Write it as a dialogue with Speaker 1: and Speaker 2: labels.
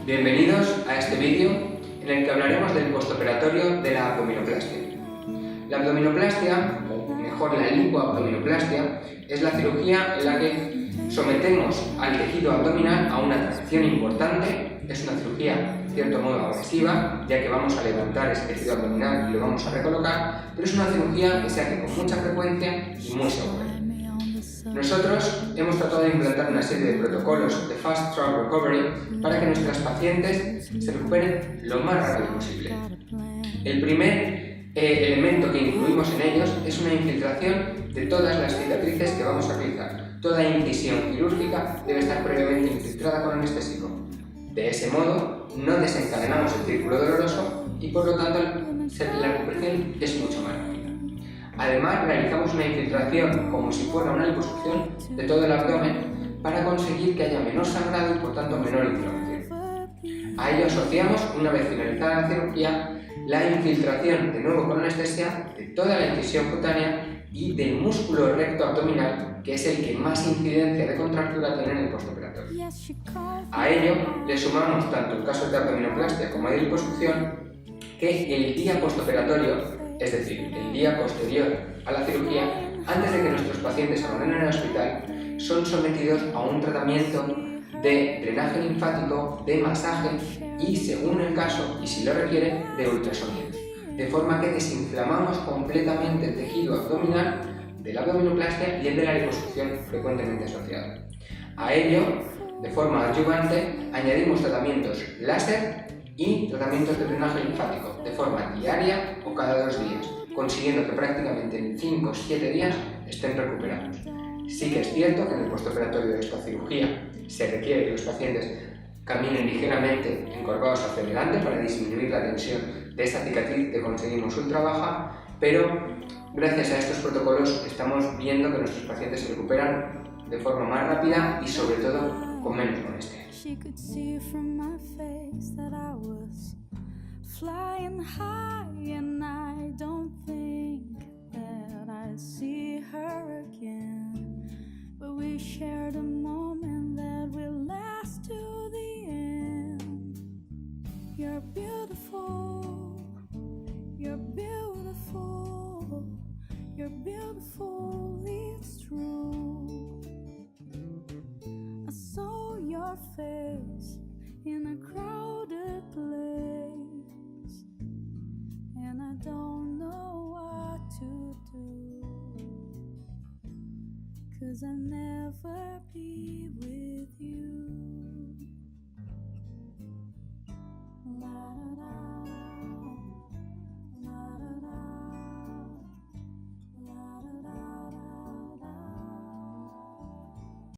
Speaker 1: Bienvenidos a este vídeo en el que hablaremos del postoperatorio de la abdominoplastia. La abdominoplastia, o mejor la lipoabdominoplastia, es la cirugía en la que sometemos al tejido abdominal a una tracción importante. Es una cirugía, en cierto modo, agresiva, ya que vamos a levantar ese tejido abdominal y lo vamos a recolocar, pero es una cirugía que se hace con mucha frecuencia y muy segura. Nosotros hemos tratado de implantar una serie de protocolos de Fast Track Recovery para que nuestras pacientes se recuperen lo más rápido posible. El primer elemento que incluimos en ellos es una infiltración de todas las cicatrices que vamos a realizar. Toda incisión quirúrgica debe estar previamente infiltrada con anestésico. De ese modo, no desencadenamos el círculo doloroso y por lo tanto la recuperación es mucho más rápida. Además, realizamos una infiltración como si fuera una liposucción de todo el abdomen para conseguir que haya menor sangrado y por tanto menor inflamación. A ello asociamos, una vez finalizada la cirugía, la infiltración de nuevo con anestesia de toda la incisión cutánea y del músculo recto abdominal, que es el que más incidencia de contractura tiene en el postoperatorio. A ello le sumamos tanto el caso de abdominoplastia como de liposucción, que el día postoperatorio, es decir, el día posterior a la cirugía, antes de que nuestros pacientes abandonen el hospital, son sometidos a un tratamiento de drenaje linfático, de masaje y, según el caso, y si lo requiere, de ultrasonido. De forma que desinflamamos completamente el tejido abdominal de la abdominoplastia y el de la liposucción frecuentemente asociado. A ello, de forma adyuvante, añadimos tratamientos láser y tratamientos de drenaje linfático de forma diaria o cada 2 días, consiguiendo que prácticamente en 5 o 7 días estén recuperados. Sí que es cierto que en el postoperatorio de esta cirugía se requiere que los pacientes caminen ligeramente encorvados hacia adelante para disminuir la tensión de esa cicatriz que conseguimos ultra baja, pero gracias a estos protocolos estamos viendo que nuestros pacientes se recuperan de forma más rápida y sobre todo con menos molestia.
Speaker 2: She could see from my face that I was flying high, and I don't think that I see her again. But we shared a moment that will last to the end. You're beautiful, you're beautiful, you're beautiful, it's true. I saw your face in a crowded place, and I don't know what to do, 'cause I'll never be with